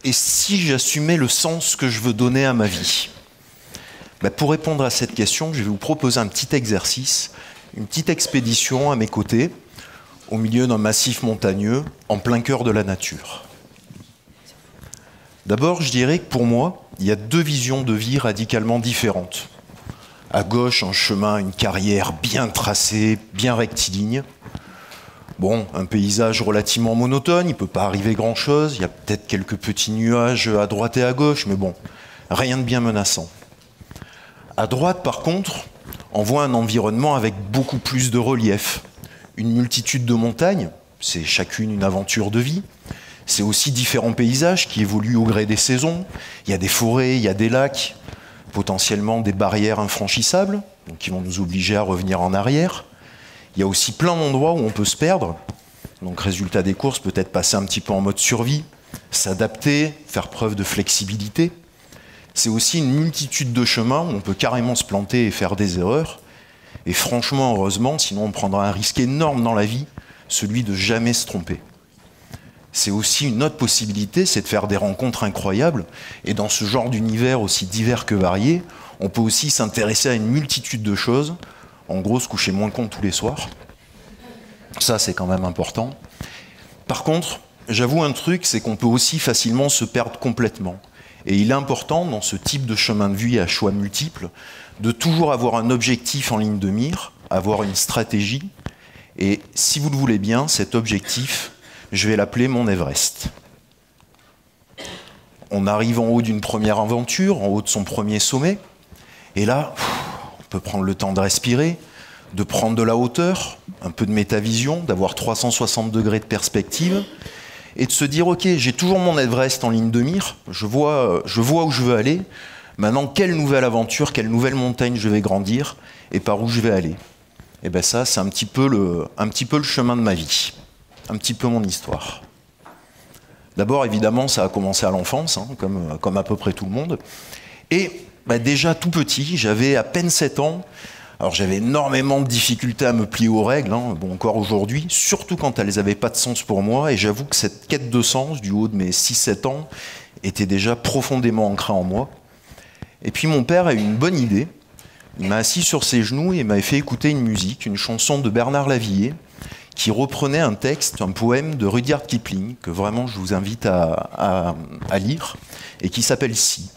Et si j'assumais le sens que je veux donner à ma vie? Pour répondre à cette question, je vais vous proposer un petit exercice, une petite expédition à mes côtés, au milieu d'un massif montagneux, en plein cœur de la nature. D'abord, je dirais que pour moi, il y a deux visions de vie radicalement différentes. À gauche, un chemin, une carrière bien tracée, bien rectiligne. Bon, un paysage relativement monotone, il ne peut pas arriver grand-chose, il y a peut-être quelques petits nuages à droite et à gauche, mais bon, rien de bien menaçant. À droite, par contre, on voit un environnement avec beaucoup plus de relief. Une multitude de montagnes, c'est chacune une aventure de vie. C'est aussi différents paysages qui évoluent au gré des saisons. Il y a des forêts, il y a des lacs, potentiellement des barrières infranchissables, donc qui vont nous obliger à revenir en arrière. Il y a aussi plein d'endroits où on peut se perdre. Donc résultat des courses, peut-être passer un petit peu en mode survie, s'adapter, faire preuve de flexibilité. C'est aussi une multitude de chemins où on peut carrément se planter et faire des erreurs. Et franchement, heureusement, sinon on prendra un risque énorme dans la vie, celui de jamais se tromper. C'est aussi une autre possibilité, c'est de faire des rencontres incroyables. Et dans ce genre d'univers aussi divers que varié, on peut aussi s'intéresser à une multitude de choses. En gros, se coucher moins con tous les soirs. Ça, c'est quand même important. Par contre, j'avoue un truc, c'est qu'on peut aussi facilement se perdre complètement. Et il est important, dans ce type de chemin de vie à choix multiples, de toujours avoir un objectif en ligne de mire, avoir une stratégie. Et si vous le voulez bien, cet objectif, je vais l'appeler mon Everest. On arrive en haut d'une première aventure, en haut de son premier sommet. Et là, on peut prendre le temps de respirer, de prendre de la hauteur, un peu de métavision, d'avoir 360 degrés de perspective, et de se dire, ok, j'ai toujours mon Everest en ligne de mire, je vois où je veux aller, maintenant, quelle nouvelle aventure, quelle nouvelle montagne je vais grandir, et par où je vais aller. Et bien ça, c'est un petit peu le chemin de ma vie, un petit peu mon histoire. D'abord, évidemment, ça a commencé à l'enfance, hein, comme à peu près tout le monde, et déjà tout petit, j'avais à peine 7 ans. Alors j'avais énormément de difficultés à me plier aux règles, hein, bon, encore aujourd'hui, surtout quand elles n'avaient pas de sens pour moi, et j'avoue que cette quête de sens, du haut de mes 6-7 ans, était déjà profondément ancrée en moi. Et puis mon père a eu une bonne idée, il m'a assis sur ses genoux et m'avait fait écouter une musique, une chanson de Bernard Lavilliers, qui reprenait un texte, un poème de Rudyard Kipling, que vraiment je vous invite à lire, et qui s'appelle « Si ».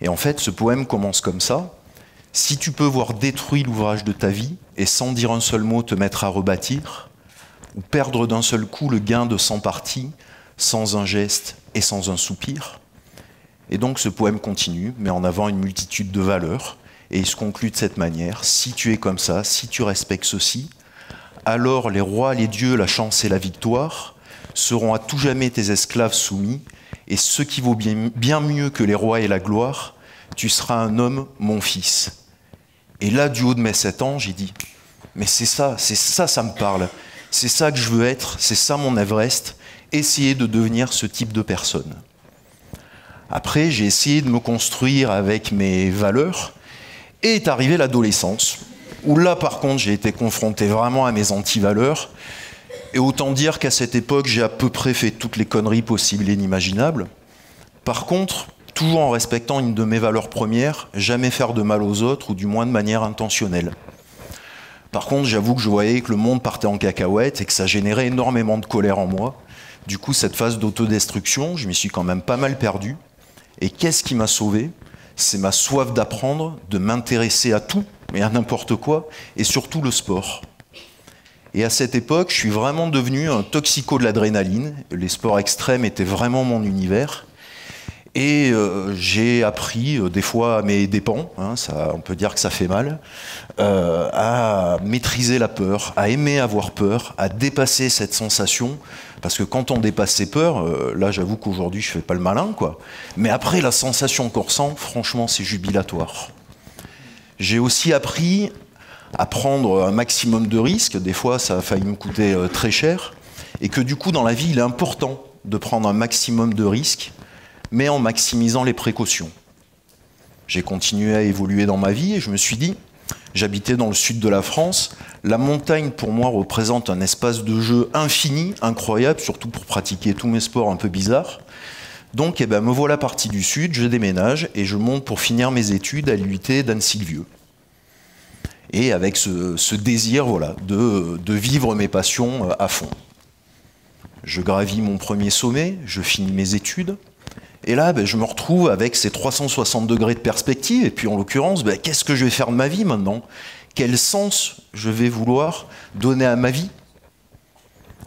Et en fait, ce poème commence comme ça. « Si tu peux voir détruit l'ouvrage de ta vie, et sans dire un seul mot te mettre à rebâtir, ou perdre d'un seul coup le gain de 100 parties, sans un geste et sans un soupir ». Et donc ce poème continue, met en avant une multitude de valeurs, et il se conclut de cette manière. « Si tu es comme ça, si tu respectes ceci, alors les rois, les dieux, la chance et la victoire seront à tout jamais tes esclaves soumis, et ce qui vaut bien mieux que les rois et la gloire, tu seras un homme, mon fils. » Et là, du haut de mes 7 ans, j'ai dit, mais c'est ça, ça me parle. C'est ça que je veux être, c'est ça mon Everest, essayer de devenir ce type de personne. Après, j'ai essayé de me construire avec mes valeurs, et est arrivée l'adolescence, où là, par contre, j'ai été confronté vraiment à mes anti-valeurs, et autant dire qu'à cette époque, j'ai à peu près fait toutes les conneries possibles et inimaginables. Par contre, toujours en respectant une de mes valeurs premières, jamais faire de mal aux autres, ou du moins de manière intentionnelle. Par contre, j'avoue que je voyais que le monde partait en cacahuète et que ça générait énormément de colère en moi. Du coup, cette phase d'autodestruction, je m'y suis quand même pas mal perdu. Et qu'est-ce qui m'a sauvé? C'est ma soif d'apprendre, de m'intéresser à tout, mais à n'importe quoi, et surtout le sport. Et à cette époque, je suis vraiment devenu un toxico de l'adrénaline. Les sports extrêmes étaient vraiment mon univers. Et j'ai appris, des fois à mes dépens, hein, on peut dire que ça fait mal, à maîtriser la peur, à aimer avoir peur, à dépasser cette sensation. Parce que quand on dépasse ses peurs, là j'avoue qu'aujourd'hui je fais pas le malin, quoi. Mais après la sensation qu'on ressent, franchement c'est jubilatoire. J'ai aussi appris à prendre un maximum de risques, des fois ça a failli me coûter très cher, et que du coup dans la vie il est important de prendre un maximum de risques, mais en maximisant les précautions. J'ai continué à évoluer dans ma vie et je me suis dit, j'habitais dans le sud de la France, la montagne pour moi représente un espace de jeu infini, incroyable, surtout pour pratiquer tous mes sports un peu bizarres. Donc me voilà parti du Sud, je déménage et je monte pour finir mes études à l'UT d'Annecy-le-Vieux. Et avec ce désir voilà, de vivre mes passions à fond. Je gravis mon premier sommet, je finis mes études, et là je me retrouve avec ces 360 degrés de perspective, et puis en l'occurrence, qu'est-ce que je vais faire de ma vie maintenant? Quel sens je vais vouloir donner à ma vie?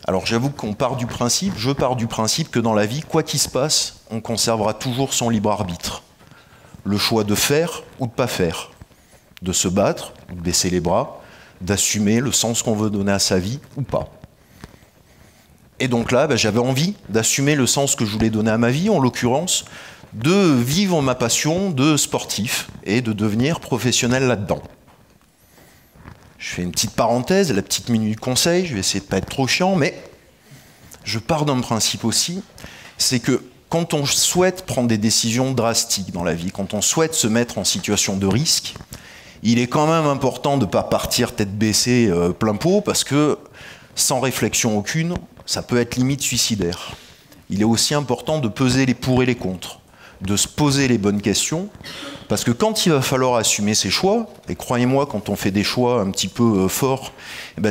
Alors j'avoue je pars du principe que dans la vie, quoi qu'il se passe, on conservera toujours son libre arbitre. Le choix de faire ou de ne pas faire, de se battre ou de baisser les bras, d'assumer le sens qu'on veut donner à sa vie ou pas. Et donc là, j'avais envie d'assumer le sens que je voulais donner à ma vie, en l'occurrence, de vivre ma passion de sportif et de devenir professionnel là-dedans. Je fais une petite parenthèse, la petite minute conseil, je vais essayer de ne pas être trop chiant, mais je pars d'un principe aussi, c'est que quand on souhaite prendre des décisions drastiques dans la vie, quand on souhaite se mettre en situation de risque, il est quand même important de ne pas partir tête baissée plein pot, parce que sans réflexion aucune, ça peut être limite suicidaire. Il est aussi important de peser les pour et les contre, de se poser les bonnes questions, parce que quand il va falloir assumer ses choix, et croyez-moi, quand on fait des choix un petit peu forts,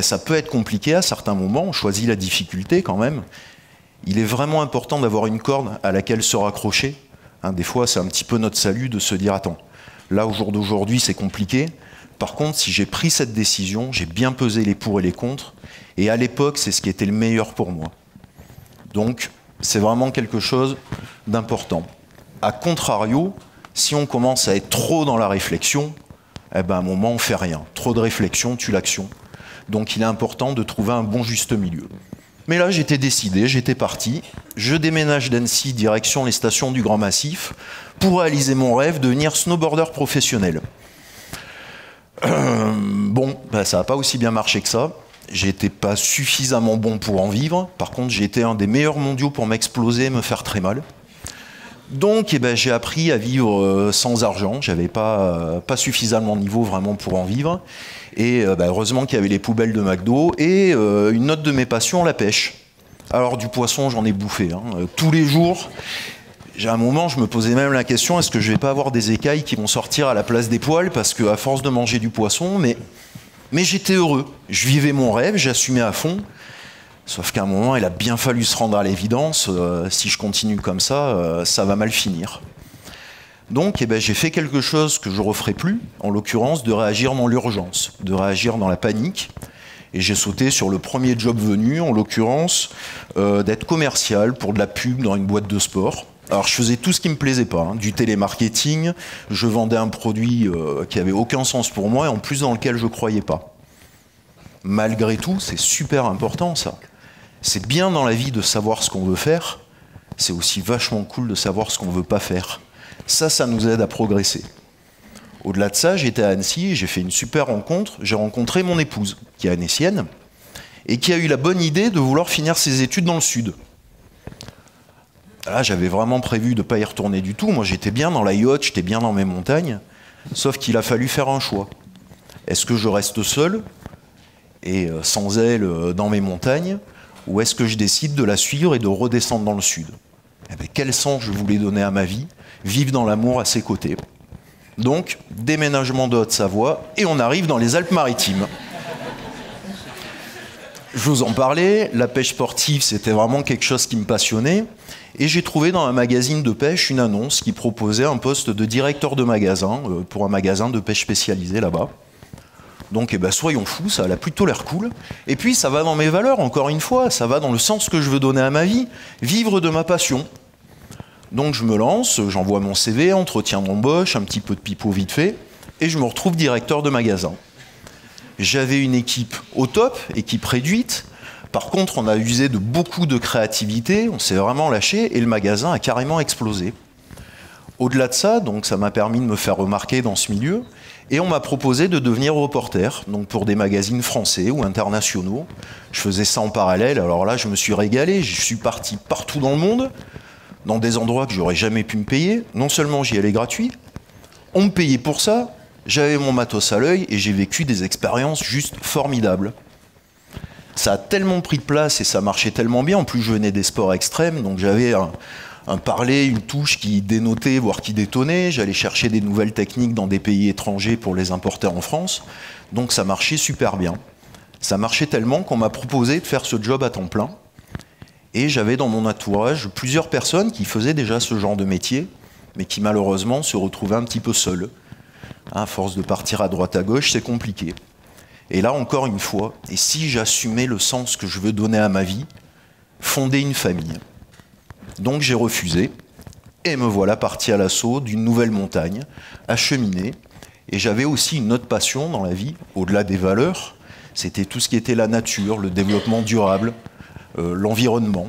ça peut être compliqué à certains moments, on choisit la difficulté quand même. Il est vraiment important d'avoir une corde à laquelle se raccrocher. Des fois, c'est un petit peu notre salut de se dire « Attends, là, au jour d'aujourd'hui, c'est compliqué. Par contre, si j'ai pris cette décision, j'ai bien pesé les pour et les contre, et à l'époque, c'est ce qui était le meilleur pour moi. » Donc, c'est vraiment quelque chose d'important. A contrario, si on commence à être trop dans la réflexion, à un moment, on ne fait rien. Trop de réflexion tue l'action. Donc, il est important de trouver un bon juste milieu. Mais là, j'étais décidé, j'étais parti. Je déménage d'Annecy, direction les stations du Grand Massif, pour réaliser mon rêve, devenir snowboarder professionnel. Ça n'a pas aussi bien marché que ça. J'étais pas suffisamment bon pour en vivre. Par contre, j'ai été un des meilleurs mondiaux pour m'exploser et me faire très mal. Donc, j'ai appris à vivre sans argent. J'avais pas suffisamment de niveau vraiment pour en vivre. Et heureusement qu'il y avait les poubelles de McDo et une autre de mes passions, la pêche. Alors, du poisson, j'en ai bouffé. Tous les jours. À un moment, je me posais même la question, est-ce que je vais pas avoir des écailles qui vont sortir à la place des poils, parce qu'à force de manger du poisson, mais j'étais heureux. Je vivais mon rêve, j'assumais à fond. Sauf qu'à un moment, il a bien fallu se rendre à l'évidence. Si je continue comme ça, ça va mal finir. Donc, j'ai fait quelque chose que je ne referai plus, en l'occurrence, de réagir dans l'urgence, de réagir dans la panique. Et j'ai sauté sur le premier job venu, en l'occurrence, d'être commercial pour de la pub dans une boîte de sport. Alors, je faisais tout ce qui ne me plaisait pas, du télémarketing, je vendais un produit qui n'avait aucun sens pour moi, et en plus dans lequel je ne croyais pas. Malgré tout, c'est super important, ça. C'est bien dans la vie de savoir ce qu'on veut faire, c'est aussi vachement cool de savoir ce qu'on ne veut pas faire. Ça nous aide à progresser. Au-delà de ça, j'étais à Annecy, j'ai fait une super rencontre, j'ai rencontré mon épouse, qui est annécienne, et qui a eu la bonne idée de vouloir finir ses études dans le Sud. Là, j'avais vraiment prévu de ne pas y retourner du tout. Moi, j'étais bien dans la yacht, j'étais bien dans mes montagnes. Sauf qu'il a fallu faire un choix. Est-ce que je reste seul et sans elle dans mes montagnes, ou est-ce que je décide de la suivre et de redescendre dans le Sud? Quel sens je voulais donner à ma vie? Vivre dans l'amour à ses côtés. Donc, déménagement de Haute-Savoie, et on arrive dans les Alpes-Maritimes. Je vous en parlais, la pêche sportive, c'était vraiment quelque chose qui me passionnait. Et j'ai trouvé dans un magazine de pêche une annonce qui proposait un poste de directeur de magasin pour un magasin de pêche spécialisé là-bas. Donc soyons fous, ça a plutôt l'air cool. Et puis ça va dans mes valeurs, encore une fois, ça va dans le sens que je veux donner à ma vie, vivre de ma passion. Donc je me lance, j'envoie mon CV, entretien d'embauche, un petit peu de pipeau vite fait, et je me retrouve directeur de magasin. J'avais une équipe au top, équipe réduite. Par contre, on a usé de beaucoup de créativité, on s'est vraiment lâché et le magasin a carrément explosé. Au-delà de ça, donc, ça m'a permis de me faire remarquer dans ce milieu et on m'a proposé de devenir reporter, donc pour des magazines français ou internationaux. Je faisais ça en parallèle, alors là, je me suis régalé, je suis parti partout dans le monde, dans des endroits que j'aurais jamais pu me payer. Non seulement j'y allais gratuit, on me payait pour ça, j'avais mon matos à l'œil et j'ai vécu des expériences juste formidables. Ça a tellement pris de place et ça marchait tellement bien. En plus, je venais des sports extrêmes, donc j'avais un parler, une touche qui dénotait, voire qui détonnait. J'allais chercher des nouvelles techniques dans des pays étrangers pour les importer en France. Donc ça marchait super bien. Ça marchait tellement qu'on m'a proposé de faire ce job à temps plein. Et j'avais dans mon entourage plusieurs personnes qui faisaient déjà ce genre de métier, mais qui malheureusement se retrouvaient un petit peu seules. À force de partir à droite à gauche, c'est compliqué. Et là, encore une fois, et si j'assumais le sens que je veux donner à ma vie, fonder une famille. Donc j'ai refusé, et me voilà parti à l'assaut d'une nouvelle montagne, à cheminer. Et j'avais aussi une autre passion dans la vie, au-delà des valeurs, c'était tout ce qui était la nature, le développement durable, l'environnement.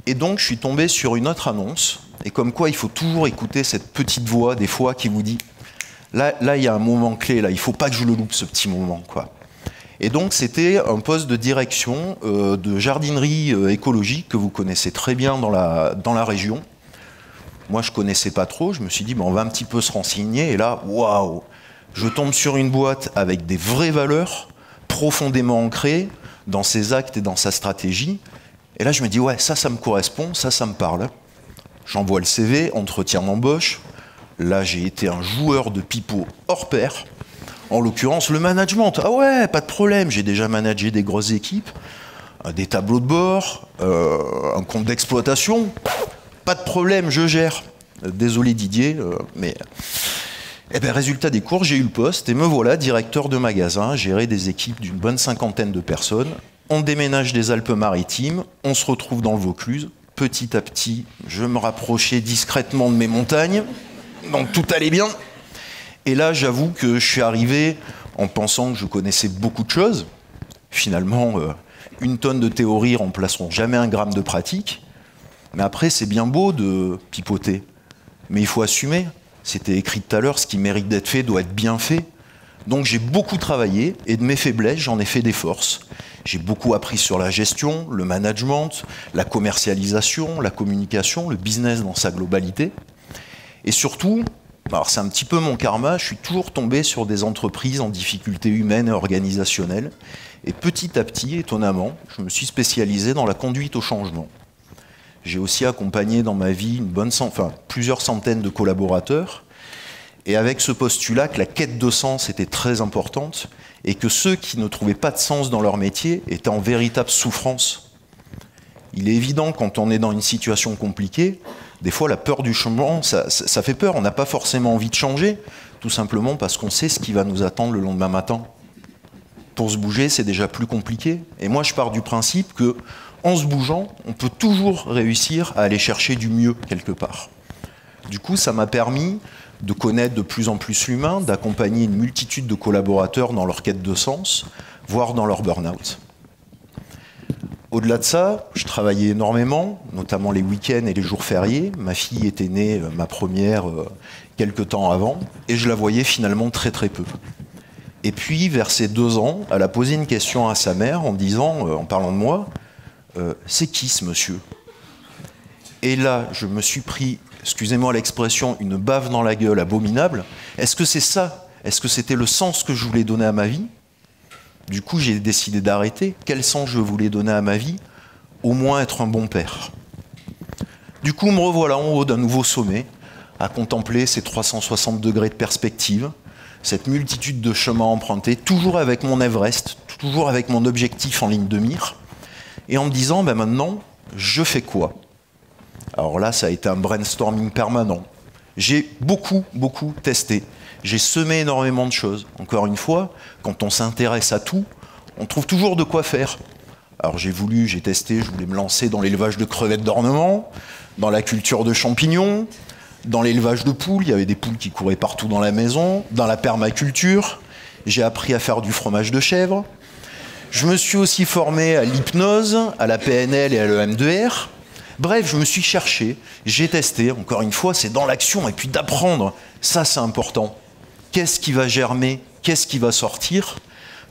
Et donc je suis tombé sur une autre annonce, et comme quoi il faut toujours écouter cette petite voix des fois qui vous dit là il y a un moment clé, là, il ne faut pas que je le loupe ce petit moment, quoi. Et donc c'était un poste de direction de jardinerie écologique que vous connaissez très bien dans la région. Moi je ne connaissais pas trop, je me suis dit on va un petit peu se renseigner, et là, waouh, je tombe sur une boîte avec des vraies valeurs, profondément ancrées dans ses actes et dans sa stratégie. Et là je me dis ouais, ça me correspond, ça me parle. J'envoie le CV, entretien d'embauche. Là j'ai été un joueur de pipeau hors pair. En l'occurrence, le management. Ah ouais, pas de problème, j'ai déjà managé des grosses équipes, des tableaux de bord, un compte d'exploitation. Pas de problème, je gère. Désolé Didier, mais... Eh bien, résultat des cours, j'ai eu le poste et me voilà directeur de magasin, gérer des équipes d'une bonne 50aine de personnes. On déménage des Alpes-Maritimes, on se retrouve dans le Vaucluse. Petit à petit, je me rapprochais discrètement de mes montagnes, donc tout allait bien. Et là, j'avoue que je suis arrivé en pensant que je connaissais beaucoup de choses. Finalement, une tonne de théorie remplaceront jamais un gramme de pratique. Mais après, c'est bien beau de pipoter. Mais il faut assumer. C'était écrit tout à l'heure, ce qui mérite d'être fait doit être bien fait. Donc j'ai beaucoup travaillé, et de mes faiblesses, j'en ai fait des forces. J'ai beaucoup appris sur la gestion, le management, la commercialisation, la communication, le business dans sa globalité. Et surtout, alors c'est un petit peu mon karma, je suis toujours tombé sur des entreprises en difficulté humaine et organisationnelle. Et petit à petit, étonnamment, je me suis spécialisé dans la conduite au changement. J'ai aussi accompagné dans ma vie plusieurs centaines de collaborateurs. Et avec ce postulat que la quête de sens était très importante et que ceux qui ne trouvaient pas de sens dans leur métier étaient en véritable souffrance. Il est évident, quand on est dans une situation compliquée, des fois la peur du changement, ça fait peur. On n'a pas forcément envie de changer, tout simplement parce qu'on sait ce qui va nous attendre le lendemain matin. Pour se bouger, c'est déjà plus compliqué. Et moi, je pars du principe que en se bougeant, on peut toujours réussir à aller chercher du mieux quelque part. Du coup, ça m'a permis de connaître de plus en plus l'humain, d'accompagner une multitude de collaborateurs dans leur quête de sens, voire dans leur burn-out. Au-delà de ça, je travaillais énormément, notamment les week-ends et les jours fériés. Ma fille était née, ma première, quelques temps avant, et je la voyais finalement très très peu. Et puis, vers ses 2 ans, elle a posé une question à sa mère en disant, en parlant de moi, c'est qui ce monsieur? Et là, je me suis pris, excusez-moi l'expression, une baffe dans la gueule abominable. Est-ce que c'est ça? Est-ce que c'était le sens que je voulais donner à ma vie? Du coup, j'ai décidé d'arrêter. Quel sens je voulais donner à ma vie? Au moins être un bon père. Du coup, me revoilà en haut d'un nouveau sommet, à contempler ces 360 degrés de perspective, cette multitude de chemins empruntés, toujours avec mon Everest, toujours avec mon objectif en ligne de mire, et en me disant, maintenant, je fais quoi? Alors là, ça a été un brainstorming permanent. J'ai beaucoup testé. J'ai semé énormément de choses. Encore une fois, quand on s'intéresse à tout, on trouve toujours de quoi faire. Alors j'ai testé, je voulais me lancer dans l'élevage de crevettes d'ornement, dans la culture de champignons, dans l'élevage de poules, il y avait des poules qui couraient partout dans la maison, dans la permaculture, j'ai appris à faire du fromage de chèvre. Je me suis aussi formé à l'hypnose, à la PNL et à l'EM2R. Bref, je me suis cherché, j'ai testé, encore une fois, c'est dans l'action, et puis d'apprendre, ça c'est important. Qu'est-ce qui va germer? Qu'est-ce qui va sortir?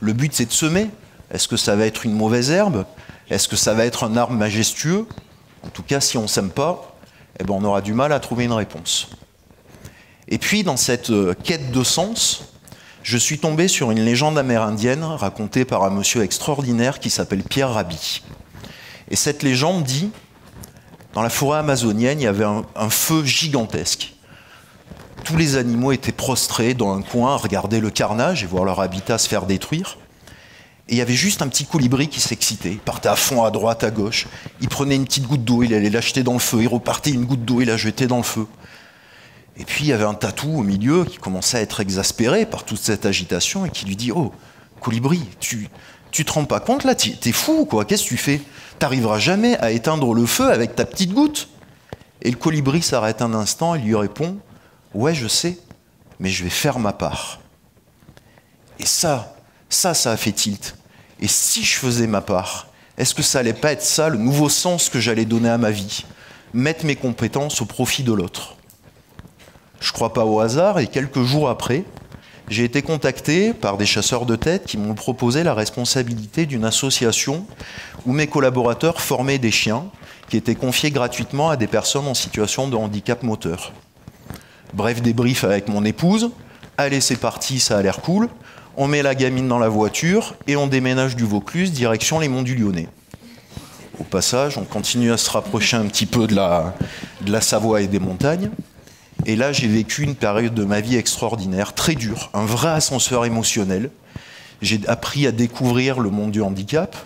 Le but c'est de semer. Est-ce que ça va être une mauvaise herbe? Est-ce que ça va être un arbre majestueux? En tout cas, si on ne sème pas, on aura du mal à trouver une réponse. Et puis, dans cette quête de sens, je suis tombé sur une légende amérindienne racontée par un monsieur extraordinaire qui s'appelle Pierre Rabhi. Et cette légende dit Dans la forêt amazonienne, il y avait un feu gigantesque. Tous les animaux étaient prostrés dans un coin à regarder le carnage et voir leur habitat se faire détruire. Et il y avait juste un petit colibri qui s'excitait. Il partait à fond, à droite, à gauche. Il prenait une petite goutte d'eau, il allait l'acheter dans le feu. Il repartait une goutte d'eau, il la jetait dans le feu. Et puis il y avait un tatou au milieu qui commençait à être exaspéré par toute cette agitation et qui lui dit « Oh, colibri, tu te rends pas compte là? T'es fou, quoi? Qu'est-ce que tu fais? T'arriveras jamais à éteindre le feu avec ta petite goutte ?» Et le colibri s'arrête un instant et lui répond « Ouais, je sais, mais je vais faire ma part. » Et ça a fait tilt. Et si je faisais ma part, est-ce que ça allait pas être ça, le nouveau sens que j'allais donner à ma vie? Mettre mes compétences au profit de l'autre. Je crois pas au hasard, et quelques jours après, j'ai été contacté par des chasseurs de tête qui m'ont proposé la responsabilité d'une association où mes collaborateurs formaient des chiens qui étaient confiés gratuitement à des personnes en situation de handicap moteur. Bref débrief avec mon épouse. Allez, c'est parti, ça a l'air cool. On met la gamine dans la voiture et on déménage du Vaucluse, direction les Monts du Lyonnais. Au passage, on continue à se rapprocher un petit peu de la Savoie et des montagnes. Et là, j'ai vécu une période de ma vie extraordinaire, très dure, un vrai ascenseur émotionnel. J'ai appris à découvrir le monde du handicap.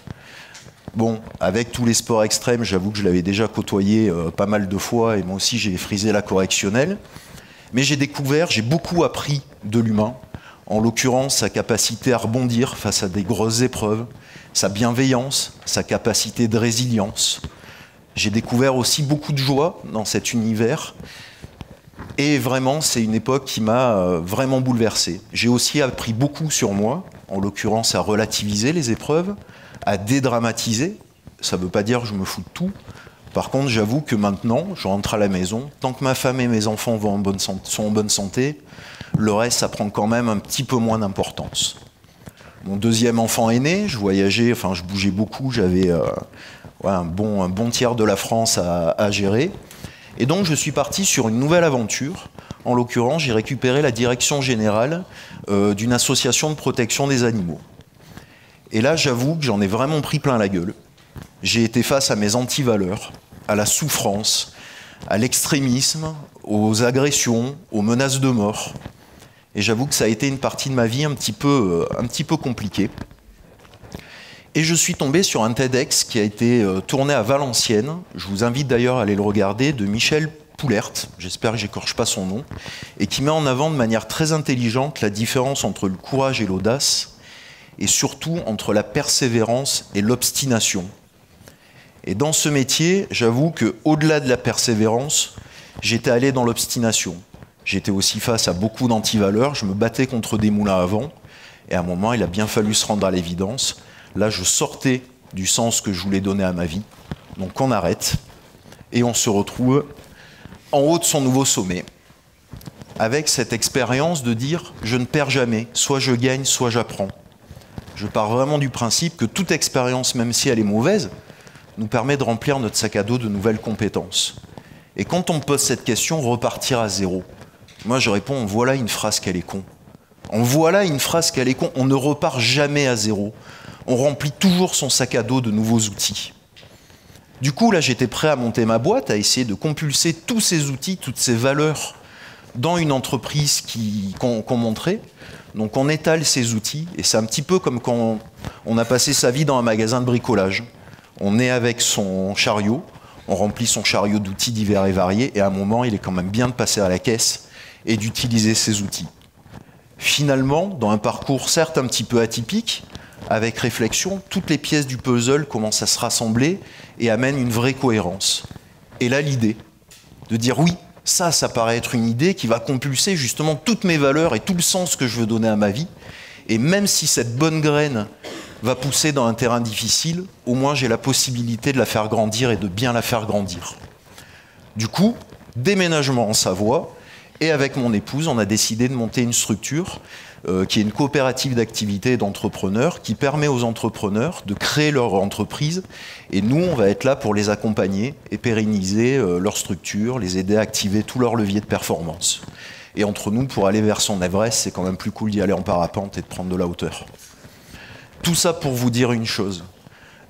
Bon, avec tous les sports extrêmes, j'avoue que je l'avais déjà côtoyé pas mal de fois, et moi aussi j'ai frisé la correctionnelle. Mais j'ai beaucoup appris de l'humain, en l'occurrence sa capacité à rebondir face à des grosses épreuves, sa bienveillance, sa capacité de résilience. J'ai découvert aussi beaucoup de joie dans cet univers. Et vraiment, c'est une époque qui m'a vraiment bouleversé. J'ai aussi appris beaucoup sur moi, en l'occurrence à relativiser les épreuves, à dédramatiser. Ça ne veut pas dire que je me fous de tout. Par contre, j'avoue que maintenant, je rentre à la maison, tant que ma femme et mes enfants sont en bonne santé, le reste, ça prend quand même un petit peu moins d'importance. Mon deuxième enfant est né, je voyageais, enfin je bougeais beaucoup, j'avais un bon tiers de la France à gérer. Et donc je suis parti sur une nouvelle aventure. En l'occurrence, j'ai récupéré la direction générale d'une association de protection des animaux. Et là, j'avoue que j'en ai vraiment pris plein la gueule. J'ai été face à mes antivaleurs, à la souffrance, à l'extrémisme, aux agressions, aux menaces de mort. Et j'avoue que ça a été une partie de ma vie un petit peu compliquée. Et je suis tombé sur un TEDx qui a été tourné à Valenciennes. Je vous invite d'ailleurs à aller le regarder, de Michel Poulert, j'espère que j'écorche pas son nom, et qui met en avant de manière très intelligente la différence entre le courage et l'audace, et surtout entre la persévérance et l'obstination. Et dans ce métier, j'avoue qu'au-delà de la persévérance, j'étais allé dans l'obstination. J'étais aussi face à beaucoup d'antivaleurs, je me battais contre des moulins à vent, et à un moment, il a bien fallu se rendre à l'évidence. Là, je sortais du sens que je voulais donner à ma vie. Donc on arrête, et on se retrouve en haut de son nouveau sommet, avec cette expérience de dire « je ne perds jamais, soit je gagne, soit j'apprends ». Je pars vraiment du principe que toute expérience, même si elle est mauvaise, nous permet de remplir notre sac à dos de nouvelles compétences. Et quand on me pose cette question, repartir à zéro, moi je réponds, en voilà une phrase qu'elle est con. En voilà une phrase qu'elle est con. On ne repart jamais à zéro. On remplit toujours son sac à dos de nouveaux outils. Du coup, là, j'étais prêt à monter ma boîte, à essayer de compulser tous ces outils, toutes ces valeurs dans une entreprise qu'on montrait. Donc on étale ces outils, et c'est un petit peu comme quand on a passé sa vie dans un magasin de bricolage. On est avec son chariot, on remplit son chariot d'outils divers et variés, et à un moment, il est quand même bien de passer à la caisse et d'utiliser ces outils. Finalement, dans un parcours certes un petit peu atypique, avec réflexion, toutes les pièces du puzzle commencent à se rassembler et amènent une vraie cohérence. Et là, l'idée de dire oui, ça paraît être une idée qui va compulser justement toutes mes valeurs et tout le sens que je veux donner à ma vie. Et même si cette bonne graine va pousser dans un terrain difficile, au moins j'ai la possibilité de la faire grandir et de bien la faire grandir. Du coup, déménagement en Savoie, et avec mon épouse, on a décidé de monter une structure qui est une coopérative d'activité et d'entrepreneurs qui permet aux entrepreneurs de créer leur entreprise. Et nous, on va être là pour les accompagner et pérenniser leur structure, les aider à activer tous leurs leviers de performance. Et entre nous, pour aller vers son Everest, c'est quand même plus cool d'y aller en parapente et de prendre de la hauteur. Tout ça pour vous dire une chose.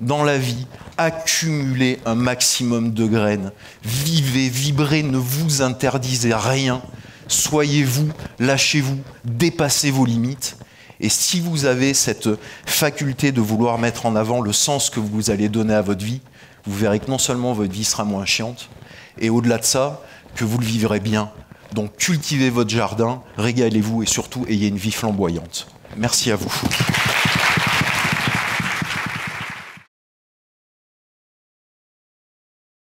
Dans la vie, accumulez un maximum de graines, vivez, vibrez, ne vous interdisez rien, soyez vous, lâchez-vous, dépassez vos limites. Et si vous avez cette faculté de vouloir mettre en avant le sens que vous allez donner à votre vie, vous verrez que non seulement votre vie sera moins chiante, et au-delà de ça, que vous le vivrez bien. Donc cultivez votre jardin, régalez-vous et surtout ayez une vie flamboyante. Merci à vous.